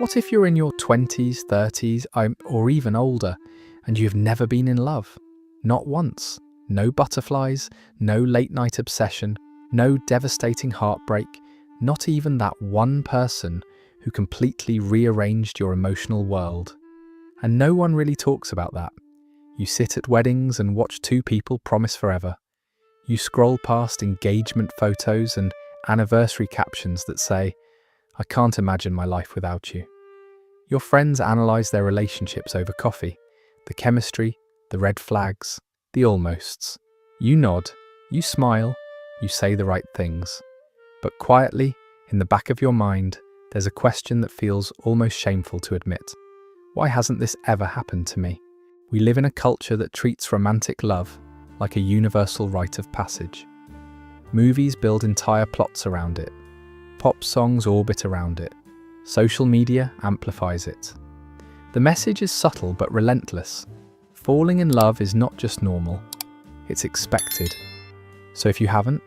What if you're in your 20s, 30s, or even older, and you've never been in love? Not once. No butterflies, no late-night obsession, no devastating heartbreak, not even that one person who completely rearranged your emotional world. And no one really talks about that. You sit at weddings and watch two people promise forever. You scroll past engagement photos and anniversary captions that say, "I can't imagine my life without you." Your friends analyze their relationships over coffee, the chemistry, the red flags, the almosts. You nod, you smile, you say the right things. But quietly, in the back of your mind, there's a question that feels almost shameful to admit. Why hasn't this ever happened to me? We live in a culture that treats romantic love like a universal rite of passage. Movies build entire plots around it. Pop songs orbit around it. Social media amplifies it. The message is subtle but relentless. Falling in love is not just normal, it's expected. So if you haven't,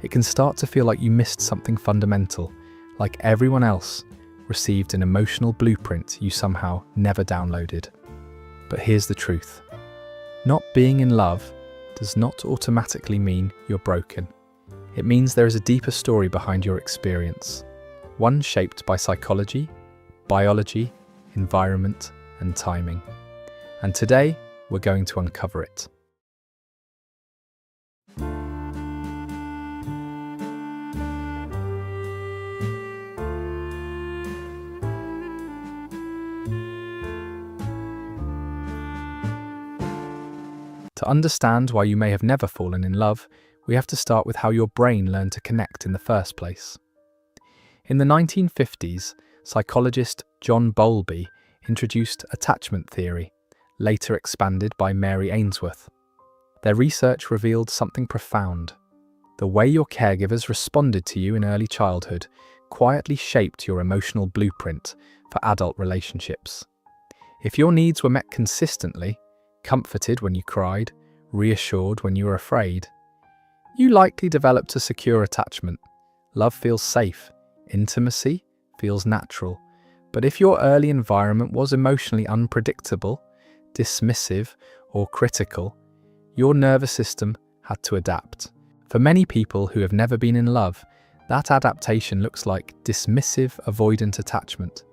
it can start to feel like you missed something fundamental, like everyone else received an emotional blueprint you somehow never downloaded. But here's the truth. Not being in love does not automatically mean you're broken. It means there is a deeper story behind your experience, one shaped by psychology, biology, environment, and timing. And today, we're going to uncover it. To understand why you may have never fallen in love, we have to start with how your brain learned to connect in the first place. In the 1950s, psychologist John Bowlby introduced attachment theory, later expanded by Mary Ainsworth. Their research revealed something profound. The way your caregivers responded to you in early childhood quietly shaped your emotional blueprint for adult relationships. If your needs were met consistently, comforted when you cried, reassured when you were afraid, you likely developed a secure attachment. Love feels safe, intimacy feels natural. But if your early environment was emotionally unpredictable, dismissive, or critical, your nervous system had to adapt. For many people who have never been in love, that adaptation looks like dismissive, avoidant attachment.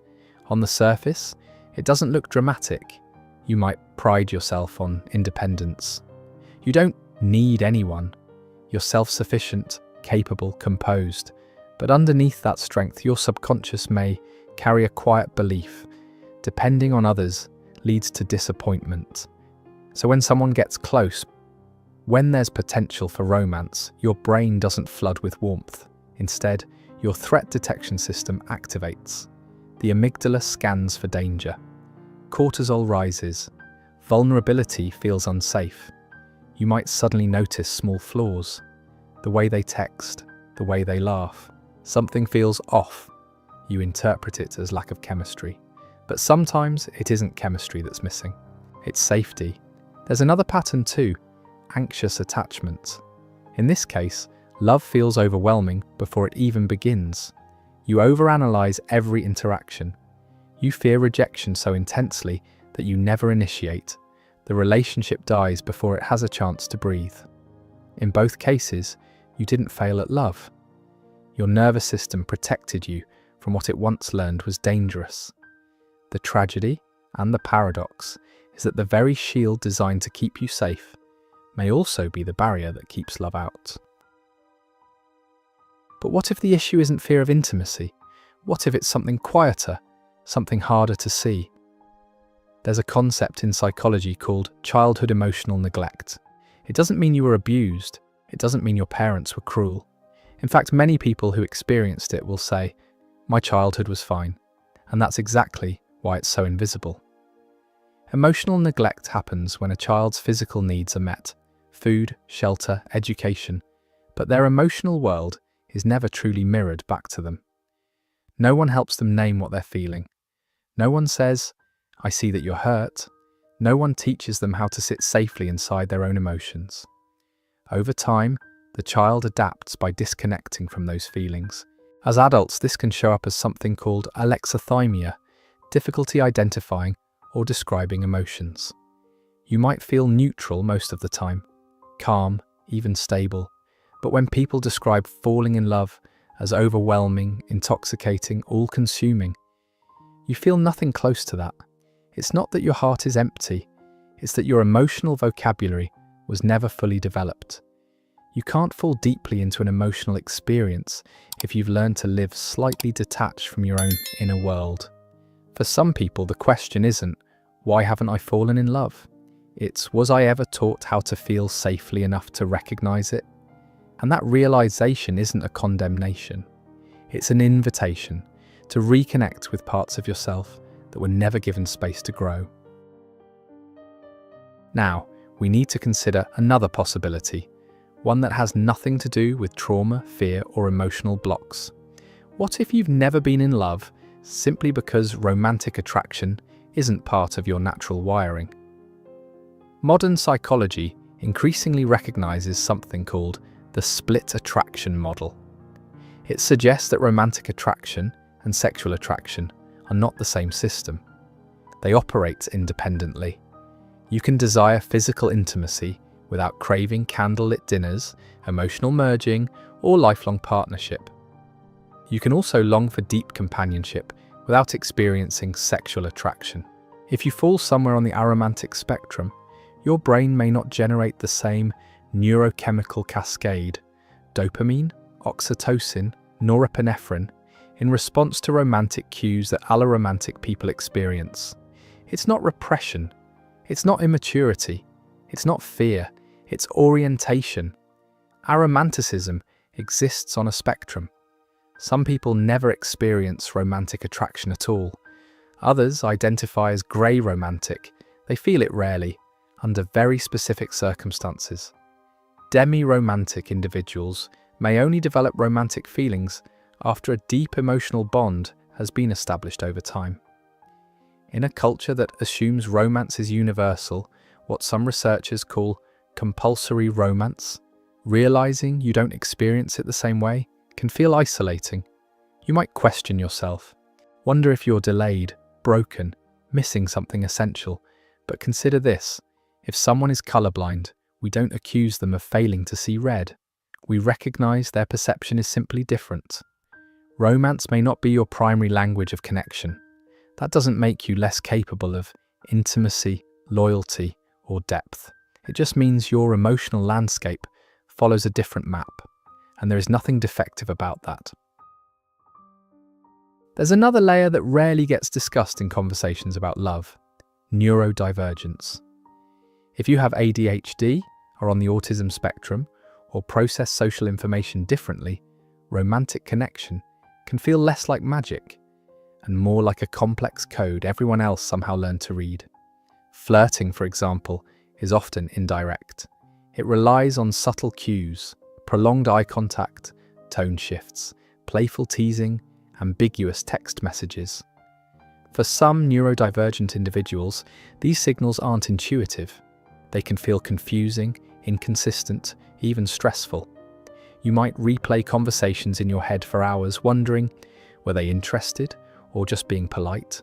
On the surface, it doesn't look dramatic. You might pride yourself on independence. You don't need anyone. You're self-sufficient, capable, composed. But underneath that strength, your subconscious may carry a quiet belief. Depending on others leads to disappointment. So when someone gets close, when there's potential for romance, your brain doesn't flood with warmth. Instead, your threat detection system activates. The amygdala scans for danger. Cortisol rises. Vulnerability feels unsafe. You might suddenly notice small flaws. The way they text, the way they laugh. Something feels off. You interpret it as lack of chemistry. But sometimes it isn't chemistry that's missing. It's safety. There's another pattern too, anxious attachment. In this case, love feels overwhelming before it even begins. You overanalyze every interaction. You fear rejection so intensely that you never initiate. The relationship dies before it has a chance to breathe. In both cases, you didn't fail at love. Your nervous system protected you from what it once learned was dangerous. The tragedy and the paradox is that the very shield designed to keep you safe may also be the barrier that keeps love out. But what if the issue isn't fear of intimacy? What if it's something quieter, something harder to see? There's a concept in psychology called childhood emotional neglect. It doesn't mean you were abused. It doesn't mean your parents were cruel. In fact, many people who experienced it will say, "My childhood was fine," and that's exactly why it's so invisible. Emotional neglect happens when a child's physical needs are met, food, shelter, education, but their emotional world is never truly mirrored back to them. No one helps them name what they're feeling. No one says, "I see that you're hurt." No one teaches them how to sit safely inside their own emotions. Over time, the child adapts by disconnecting from those feelings. As adults, this can show up as something called alexithymia, difficulty identifying or describing emotions. You might feel neutral most of the time, calm, even stable, but when people describe falling in love as overwhelming, intoxicating, all-consuming, you feel nothing close to that. It's not that your heart is empty, it's that your emotional vocabulary was never fully developed. You can't fall deeply into an emotional experience if you've learned to live slightly detached from your own inner world. For some people, the question isn't, why haven't I fallen in love? It's, was I ever taught how to feel safely enough to recognize it? And that realization isn't a condemnation. It's an invitation to reconnect with parts of yourself that were never given space to grow. Now, we need to consider another possibility, one that has nothing to do with trauma, fear, or emotional blocks. What if you've never been in love simply because romantic attraction isn't part of your natural wiring? Modern psychology increasingly recognizes something called the split attraction model. It suggests that romantic attraction and sexual attraction are not the same system. They operate independently. You can desire physical intimacy without craving candlelit dinners, emotional merging, or lifelong partnership. You can also long for deep companionship without experiencing sexual attraction. If you fall somewhere on the aromantic spectrum, your brain may not generate the same neurochemical cascade, dopamine, oxytocin, norepinephrine, in response to romantic cues that alloromantic people experience. It's not repression, it's not immaturity, it's not fear, it's orientation. Aromanticism exists on a spectrum. Some people never experience romantic attraction at all. Others identify as grey romantic. They feel it rarely, under very specific circumstances. Demi-romantic individuals may only develop romantic feelings after a deep emotional bond has been established over time. In a culture that assumes romance is universal, what some researchers call compulsory romance, realizing you don't experience it the same way can feel isolating. You might question yourself, wonder if you're delayed, broken, missing something essential. But consider this, if someone is colorblind, we don't accuse them of failing to see red. We recognize their perception is simply different. Romance may not be your primary language of connection. That doesn't make you less capable of intimacy, loyalty, or depth. It just means your emotional landscape follows a different map, and there is nothing defective about that. There's another layer that rarely gets discussed in conversations about love: neurodivergence. If you have ADHD, are on the autism spectrum, or process social information differently, romantic connection can feel less like magic and more like a complex code everyone else somehow learned to read. Flirting, for example, is often indirect. It relies on subtle cues, prolonged eye contact, tone shifts, playful teasing, ambiguous text messages. For some neurodivergent individuals, these signals aren't intuitive. They can feel confusing, inconsistent, even stressful. You might replay conversations in your head for hours, wondering, were they interested or just being polite?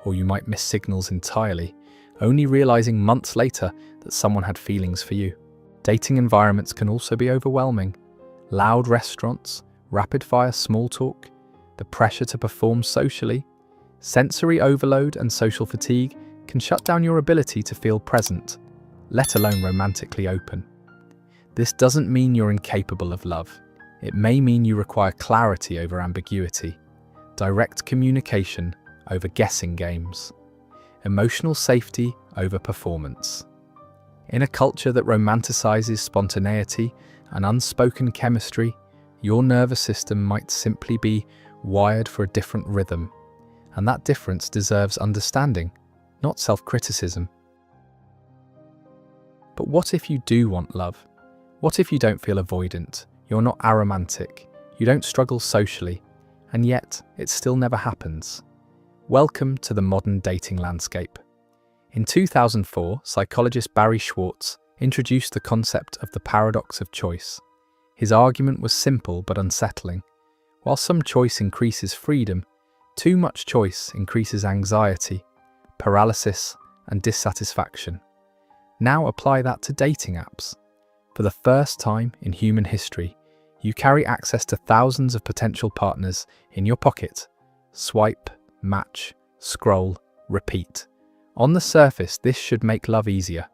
Or you might miss signals entirely, only realizing months later that someone had feelings for you. Dating environments can also be overwhelming. Loud restaurants, rapid-fire small talk, the pressure to perform socially, sensory overload and social fatigue can shut down your ability to feel present, let alone romantically open. This doesn't mean you're incapable of love. It may mean you require clarity over ambiguity, direct communication over guessing games, emotional safety over performance. In a culture that romanticizes spontaneity and unspoken chemistry, your nervous system might simply be wired for a different rhythm, and that difference deserves understanding, not self-criticism. But what if you do want love? What if you don't feel avoidant, you're not aromantic, you don't struggle socially, and yet it still never happens? Welcome to the modern dating landscape. In 2004, psychologist Barry Schwartz introduced the concept of the paradox of choice. His argument was simple but unsettling. While some choice increases freedom, Too much choice increases anxiety, paralysis, and dissatisfaction. Now apply that to dating apps. For the first time in human history, you carry access to thousands of potential partners in your pocket. Swipe, match, scroll, repeat. On the surface, this should make love easier.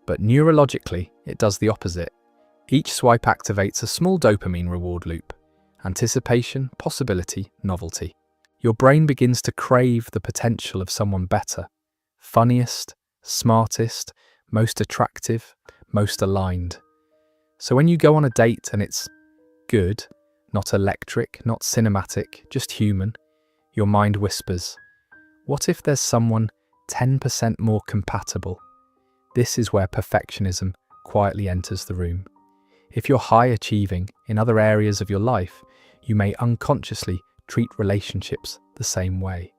But neurologically, it does the opposite. Each swipe activates a small dopamine reward loop. Anticipation, possibility, novelty. Your brain begins to crave the potential of someone better. Funniest, smartest, most attractive, most aligned. So when you go on a date and it's good, not electric, not cinematic, just human, your mind whispers, what if there's someone 10% more compatible? This is where perfectionism quietly enters the room. If you're high achieving in other areas of your life, you may unconsciously treat relationships the same way.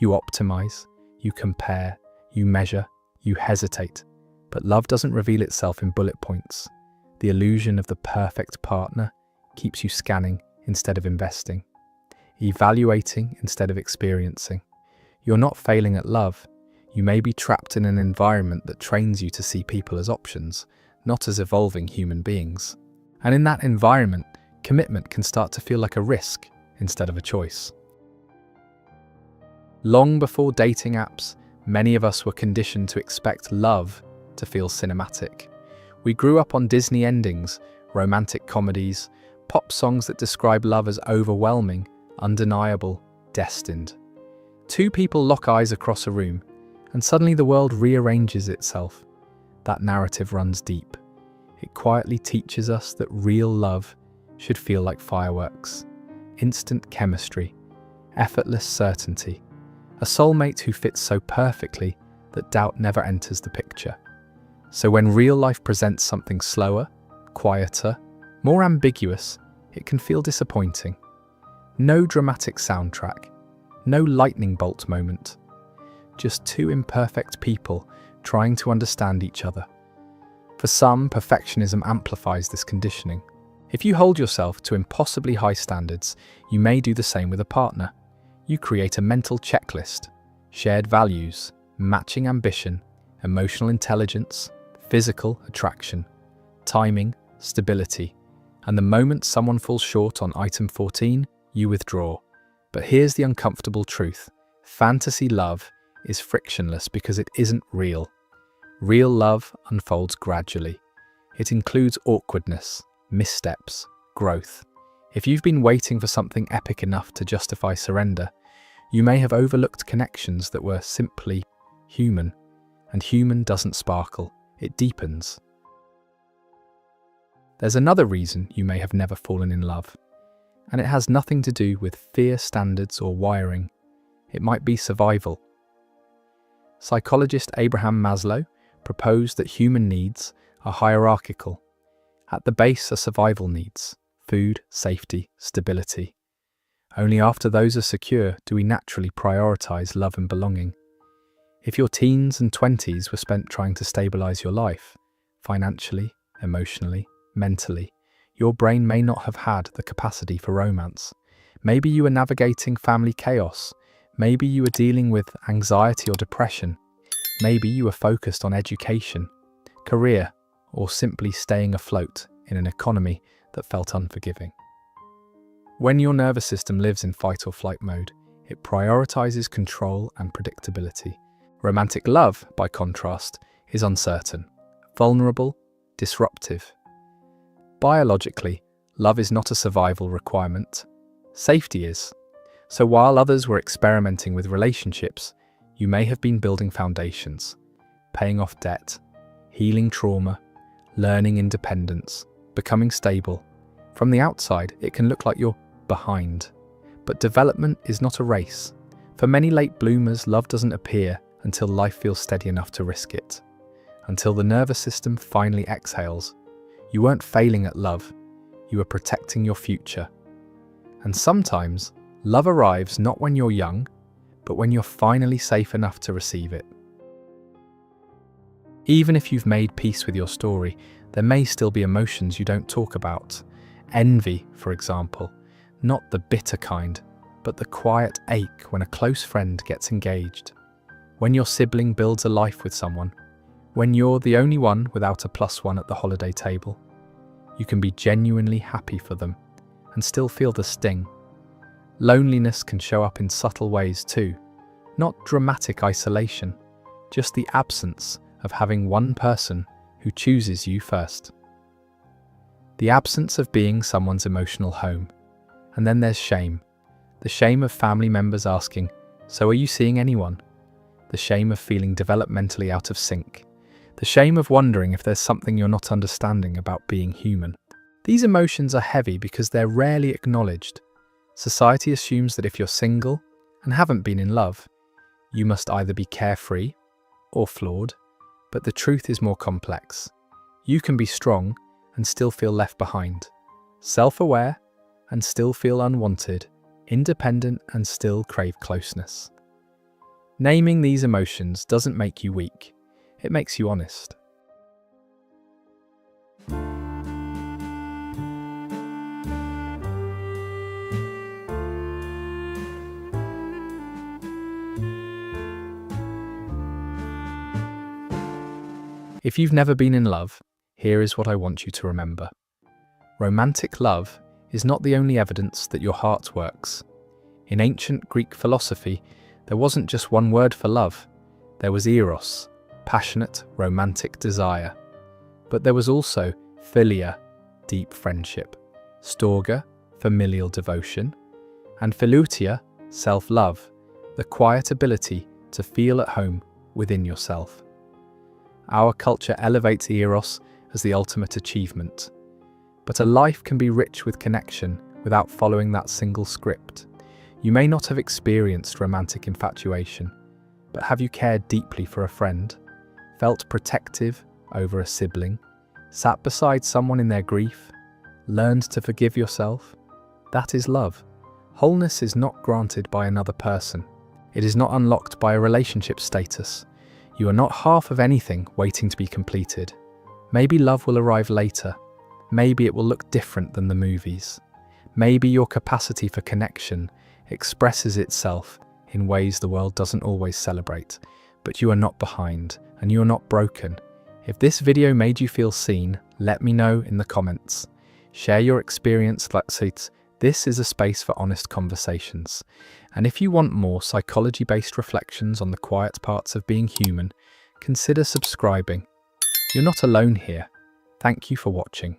You optimize, you compare, you measure, you hesitate. But love doesn't reveal itself in bullet points. The illusion of the perfect partner keeps you scanning instead of investing, evaluating instead of experiencing. You're not failing at love. You may be trapped in an environment that trains you to see people as options, not as evolving human beings. And in that environment, commitment can start to feel like a risk instead of a choice. Long before dating apps, many of us were conditioned to expect love to feel cinematic. We grew up on Disney endings, romantic comedies, pop songs that describe love as overwhelming, undeniable, destined. Two people lock eyes across a room, and suddenly the world rearranges itself. That narrative runs deep. It quietly teaches us that real love should feel like fireworks, instant chemistry, effortless certainty, a soulmate who fits so perfectly that doubt never enters the picture. So when real life presents something slower, quieter, more ambiguous, it can feel disappointing. No dramatic soundtrack, no lightning bolt moment, just two imperfect people trying to understand each other. For some, perfectionism amplifies this conditioning. If you hold yourself to impossibly high standards, you may do the same with a partner. You create a mental checklist, shared values, matching ambition, emotional intelligence, physical attraction, timing, stability, and the moment someone falls short on item 14, you withdraw. But here's the uncomfortable truth. Fantasy love is frictionless because it isn't real. Real love unfolds gradually. It includes awkwardness, missteps, growth. If you've been waiting for something epic enough to justify surrender, you may have overlooked connections that were simply human. And human doesn't sparkle, it deepens. There's another reason you may have never fallen in love, and it has nothing to do with fear standards or wiring. It might be survival. Psychologist Abraham Maslow proposed that human needs are hierarchical. At the base are survival needs: food, safety, stability. Only after those are secure do we naturally prioritize love and belonging. If your teens and 20s were spent trying to stabilize your life, financially, emotionally, mentally, your brain may not have had the capacity for romance. Maybe you were navigating family chaos. Maybe you were dealing with anxiety or depression. Maybe you were focused on education, career, or simply staying afloat in an economy that felt unforgiving. When your nervous system lives in fight or flight mode, it prioritizes control and predictability. Romantic love, by contrast, is uncertain, vulnerable, disruptive. Biologically, love is not a survival requirement. Safety is. So while others were experimenting with relationships, you may have been building foundations, paying off debt, healing trauma, learning independence, becoming stable. From the outside, it can look like you're behind. But development is not a race. For many late bloomers, love doesn't appear until life feels steady enough to risk it. Until the nervous system finally exhales. You weren't failing at love, you were protecting your future. And sometimes, love arrives not when you're young, but when you're finally safe enough to receive it. Even if you've made peace with your story, there may still be emotions you don't talk about. Envy, for example, not the bitter kind, but the quiet ache when a close friend gets engaged, when your sibling builds a life with someone, when you're the only one without a +1 at the holiday table. You can be genuinely happy for them and still feel the sting. Loneliness can show up in subtle ways too, not dramatic isolation, just the absence of having one person who chooses you first. The absence of being someone's emotional home. And then there's shame. The shame of family members asking, "So are you seeing anyone?" The shame of feeling developmentally out of sync. The shame of wondering if there's something you're not understanding about being human. These emotions are heavy because they're rarely acknowledged. Society assumes that if you're single and haven't been in love, you must either be carefree or flawed, but the truth is more complex. You can be strong and still feel left behind, self-aware and still feel unwanted, independent and still crave closeness. Naming these emotions doesn't make you weak, it makes you honest. If you've never been in love, here is what I want you to remember. Romantic love is not the only evidence that your heart works. In ancient Greek philosophy, there wasn't just one word for love. There was eros, passionate, romantic desire. But there was also philia, deep friendship, storge, familial devotion, and philautia, self-love, the quiet ability to feel at home within yourself. Our culture elevates eros as the ultimate achievement. But a life can be rich with connection without following that single script. You may not have experienced romantic infatuation, but have you cared deeply for a friend, felt protective over a sibling, sat beside someone in their grief, learned to forgive yourself? That is love. Wholeness is not granted by another person. It is not unlocked by a relationship status. You are not half of anything waiting to be completed. Maybe love will arrive later. Maybe it will look different than the movies. Maybe your capacity for connection expresses itself in ways the world doesn't always celebrate. But you are not behind, and you are not broken. If this video made you feel seen, let me know in the comments. Share your experience. This is a space for honest conversations. And if you want more psychology-based reflections on the quiet parts of being human, consider subscribing. You're not alone here. Thank you for watching.